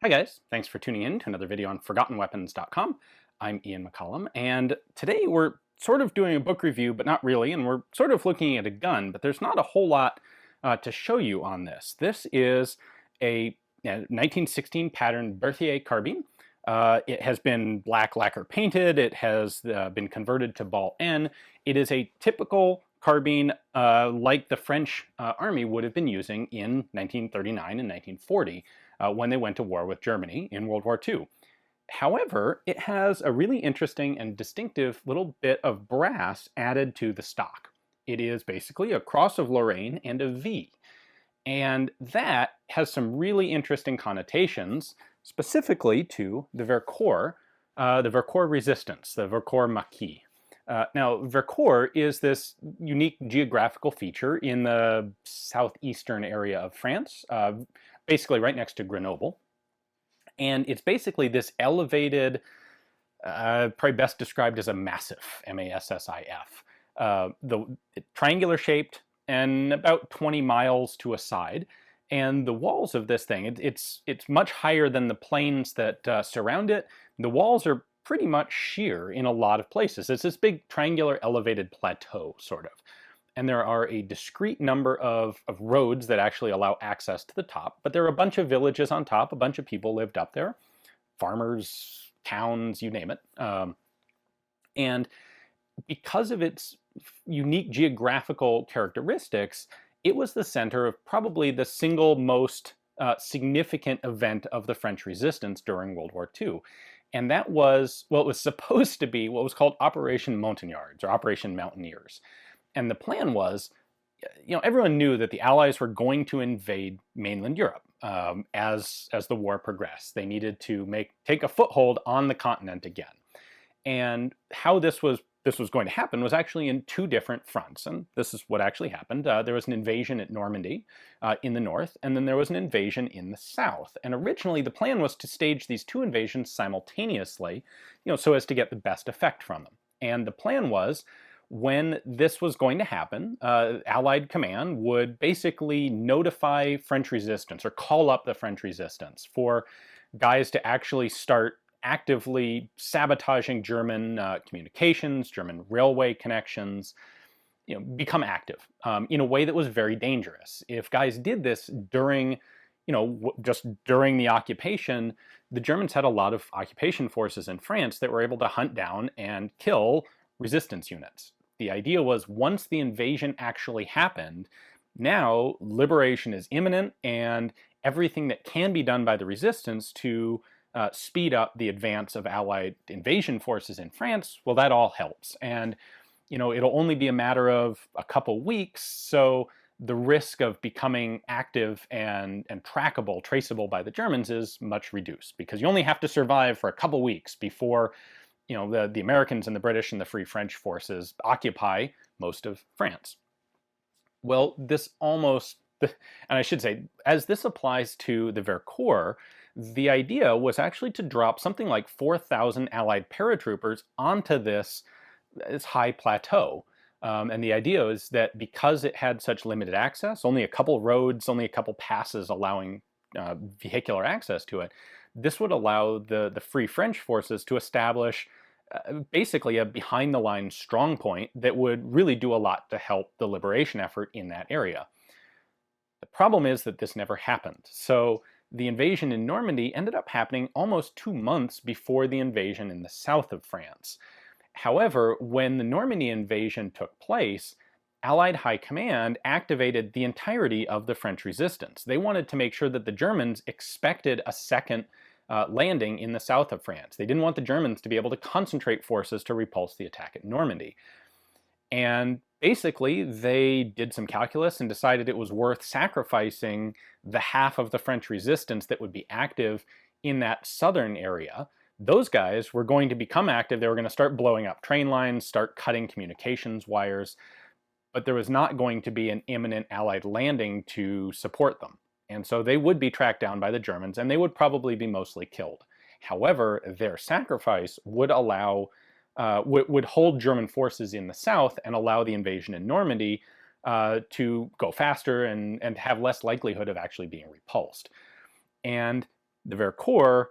Hi guys, thanks for tuning in to another video on ForgottenWeapons.com. I'm Ian McCollum, and today we're sort of doing a book review, but not really, and we're sort of looking at a gun, but there's not a whole lot to show you on this. This is a 1916 pattern Berthier carbine. It has been black lacquer painted, it has been converted to ball N. It is a typical carbine like the French army would have been using in 1939 and 1940 when they went to war with Germany in World War II. However, it has a really interesting and distinctive little bit of brass added to the stock. It is basically a cross of Lorraine and a V. And that has some really interesting connotations, specifically to the Vercors resistance, the Vercors Massif. Now, Vercors is this unique geographical feature in the southeastern area of France, basically right next to Grenoble. And it's basically this elevated, probably best described as a massif, M-A-S-S-I-F. Triangular shaped and about 20 miles to a side. And the walls of this thing, it's much higher than the plains that surround it. The walls are pretty much sheer in a lot of places. It's this big triangular elevated plateau, sort of. And there are a discrete number of roads that actually allow access to the top, but there are a bunch of villages on top, a bunch of people lived up there, farmers, towns, you name it. And because of its unique geographical characteristics, it was the center of probably the single most significant event of the French resistance during World War II. And that was, well, it was supposed to be what was called Operation Montagnards, or Operation Mountaineers. And the plan was, everyone knew that the Allies were going to invade mainland Europe as the war progressed. They needed to take a foothold on the continent again. And how this was going to happen was actually in two different fronts, and this is what actually happened. There was an invasion at Normandy in the north, and then there was an invasion in the south. And originally the plan was to stage these two invasions simultaneously, so as to get the best effect from them. And the plan was, when this was going to happen, Allied command would basically notify French resistance or call up the French resistance for guys to actually start actively sabotaging German communications, German railway connections, become active in a way that was very dangerous. If guys did this during, just during the occupation, the Germans had a lot of occupation forces in France that were able to hunt down and kill resistance units. The idea was, once the invasion actually happened, now liberation is imminent, and everything that can be done by the resistance to speed up the advance of Allied invasion forces in France, well, that all helps. And, it'll only be a matter of a couple weeks, so the risk of becoming active and trackable, traceable by the Germans is much reduced, because you only have to survive for a couple weeks before the Americans and the British and the Free French forces occupy most of France. Well, this almost, and I should say, as this applies to the Vercors, the idea was actually to drop something like 4,000 Allied paratroopers onto this high plateau. And the idea is that because it had such limited access, only a couple roads, only a couple passes allowing vehicular access to it, this would allow the Free French forces to establish basically a behind-the-line strong point that would really do a lot to help the liberation effort in that area. The problem is that this never happened. So the invasion in Normandy ended up happening almost 2 months before the invasion in the south of France. However, when the Normandy invasion took place, Allied High Command activated the entirety of the French resistance. They wanted to make sure that the Germans expected a second landing in the south of France. They didn't want the Germans to be able to concentrate forces to repulse the attack at Normandy. And basically, they did some calculus and decided it was worth sacrificing the half of the French resistance that would be active in that southern area. Those guys were going to become active. They were going to start blowing up train lines, start cutting communications wires, but there was not going to be an imminent Allied landing to support them. And so they would be tracked down by the Germans, and they would probably be mostly killed. However, their sacrifice would would hold German forces in the south and allow the invasion in Normandy to go faster and have less likelihood of actually being repulsed. And the Vercors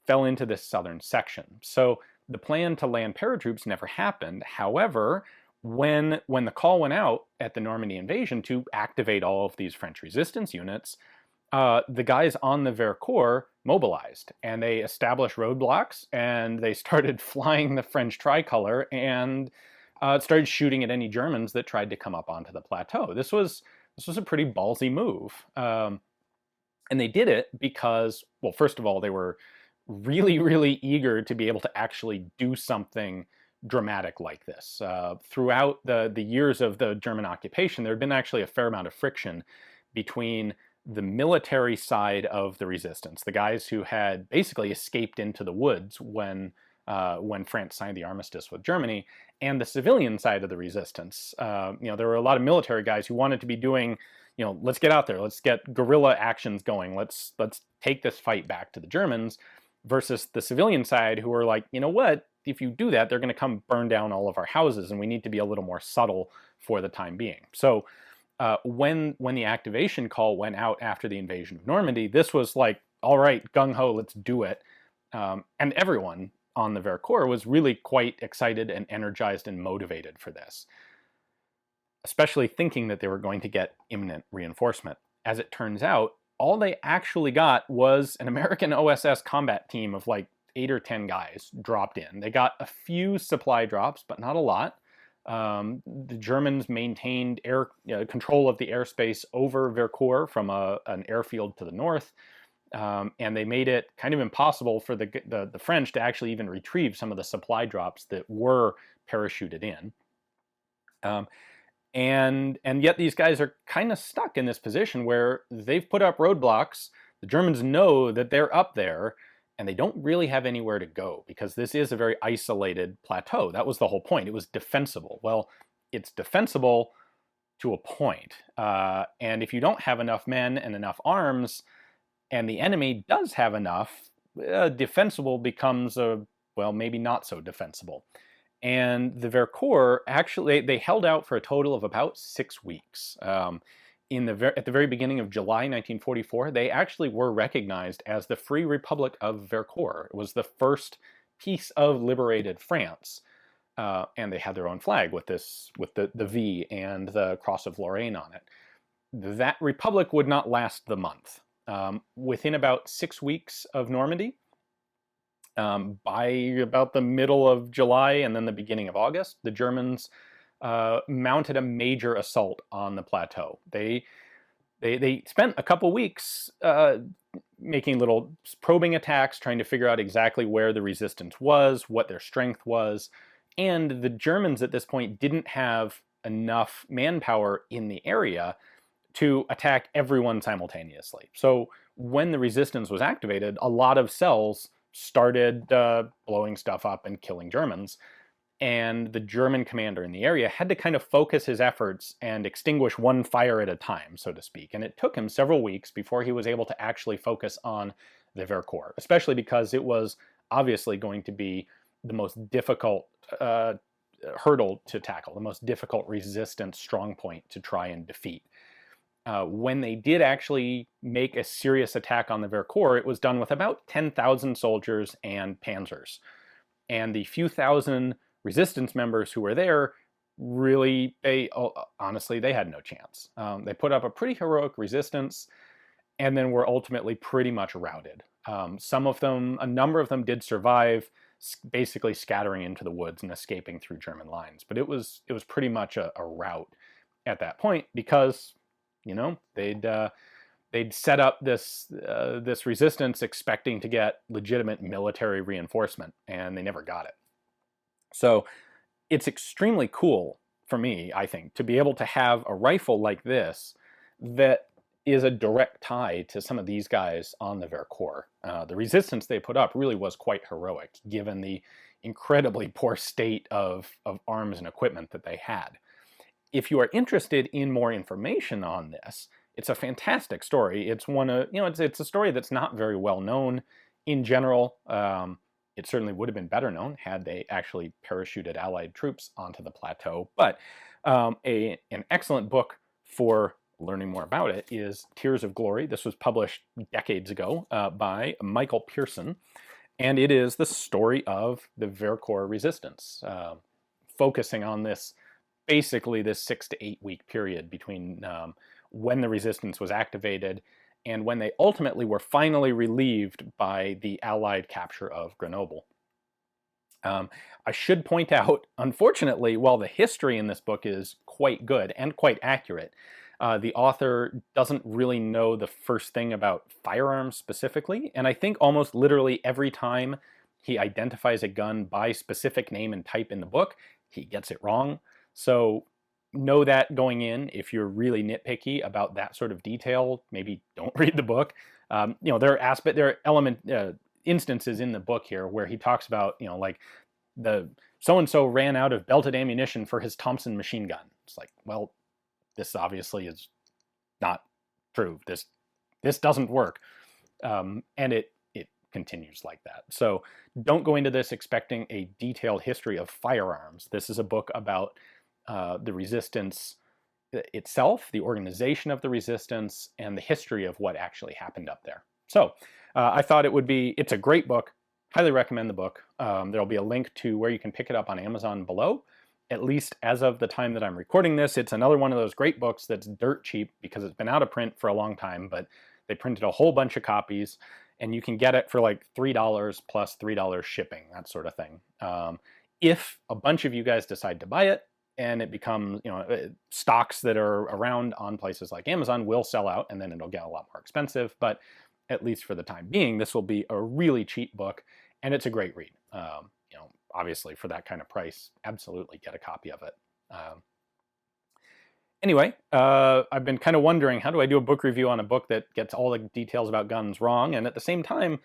fell into this southern section. So the plan to land paratroops never happened. However, when the call went out at the Normandy invasion to activate all of these French resistance units, the guys on the Vercors mobilized, and they established roadblocks, and they started flying the French tricolor, and started shooting at any Germans that tried to come up onto the plateau. This was a pretty ballsy move. And they did it because, well, first of all, they were really, really eager to be able to actually do something dramatic like this. Throughout the years of the German occupation, there had been actually a fair amount of friction between the military side of the resistance, the guys who had basically escaped into the woods when France signed the armistice with Germany, and the civilian side of the resistance. There were a lot of military guys who wanted to be doing, let's get out there, let's get guerrilla actions going, let's take this fight back to the Germans, versus the civilian side who were like, you know what, if you do that, they're going to come burn down all of our houses, and we need to be a little more subtle for the time being. So when the activation call went out after the invasion of Normandy, this was like, all right, gung-ho, let's do it. And everyone on the Vercors was really quite excited and energized and motivated for this, especially thinking that they were going to get imminent reinforcement. As it turns out, all they actually got was an American OSS combat team of like 8 or 10 guys dropped in. They got a few supply drops, but not a lot. The Germans maintained control of the airspace over Vercors from an airfield to the north, and they made it kind of impossible for the French to actually even retrieve some of the supply drops that were parachuted in. And yet these guys are kind of stuck in this position where they've put up roadblocks. The Germans know that they're up there, and they don't really have anywhere to go because this is a very isolated plateau. That was the whole point. It was defensible. Well, it's defensible to a point. And if you don't have enough men and enough arms, and the enemy does have enough, defensible becomes maybe not so defensible. And the Vercors, actually, they held out for a total of about 6 weeks. At the very beginning of July 1944, they actually were recognized as the Free Republic of Vercors. It was the first piece of liberated France, and they had their own flag with the V and the Cross of Lorraine on it. That republic would not last the month. Within about 6 weeks of Normandy, by about the middle of July and then the beginning of August, the Germans mounted a major assault on the plateau. They spent a couple weeks making little probing attacks, trying to figure out exactly where the resistance was, what their strength was, and the Germans at this point didn't have enough manpower in the area to attack everyone simultaneously. So when the resistance was activated, a lot of cells started blowing stuff up and killing Germans. And the German commander in the area had to kind of focus his efforts and extinguish one fire at a time, so to speak. And it took him several weeks before he was able to actually focus on the Vercors, especially because it was obviously going to be the most difficult hurdle to tackle, the most difficult resistance strong point to try and defeat. When they did actually make a serious attack on the Vercors, it was done with about 10,000 soldiers and panzers. And the few thousand resistance members who were there, really, honestly, they had no chance. They put up a pretty heroic resistance and then were ultimately pretty much routed. A number of them did survive, basically scattering into the woods and escaping through German lines. But it was pretty much a rout at that point because, they'd set up this resistance expecting to get legitimate military reinforcement, and they never got it. So it's extremely cool for me, I think, to be able to have a rifle like this that is a direct tie to some of these guys on the Vercors. The resistance they put up really was quite heroic, given the incredibly poor state of arms and equipment that they had. If you are interested in more information on this, it's a fantastic story. It's it's a story that's not very well known in general. It certainly would have been better known had they actually parachuted Allied troops onto the plateau. But an excellent book for learning more about it, is Tears of Glory. This was published decades ago by Michael Pearson, and it is the story of the Vercors resistance, focusing on this, basically this 6 to 8 week period between when the resistance was activated and when they ultimately were finally relieved by the Allied capture of Grenoble. I should point out, unfortunately, while the history in this book is quite good and quite accurate, the author doesn't really know the first thing about firearms specifically, and I think almost literally every time he identifies a gun by specific name and type in the book, he gets it wrong. So know that going in. If you're really nitpicky about that sort of detail, maybe don't read the book. There are instances in the book here where he talks about, like the so-and-so ran out of belted ammunition for his Thompson machine gun. It's like, well, this obviously is not true. This doesn't work. And it continues like that. So don't go into this expecting a detailed history of firearms. This is a book about the resistance itself, the organization of the resistance, and the history of what actually happened up there. So I thought it's a great book. Highly recommend the book. There'll be a link to where you can pick it up on Amazon below. At least as of the time that I'm recording this, it's another one of those great books that's dirt cheap because it's been out of print for a long time, but they printed a whole bunch of copies, and you can get it for like $3 plus $3 shipping, that sort of thing. If a bunch of you guys decide to buy it, and it becomes, stocks that are around on places like Amazon will sell out, and then it'll get a lot more expensive. But at least for the time being, this will be a really cheap book, and it's a great read. Obviously for that kind of price, absolutely get a copy of it. Anyway, I've been kind of wondering, how do I do a book review on a book that gets all the details about guns wrong? And at the same time,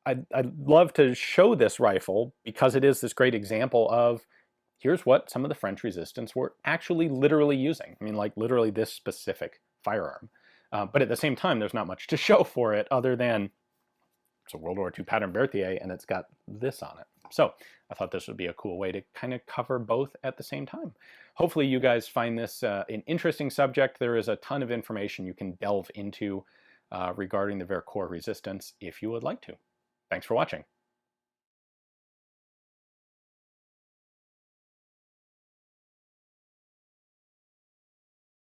I'd love to show this rifle because it is this great example of here's what some of the French resistance were actually literally using. I mean, like literally this specific firearm. But at the same time, there's not much to show for it other than it's a World War II pattern Berthier and it's got this on it. So I thought this would be a cool way to kind of cover both at the same time. Hopefully you guys find this an interesting subject. There is a ton of information you can delve into regarding the Vercors resistance if you would like to. Thanks for watching.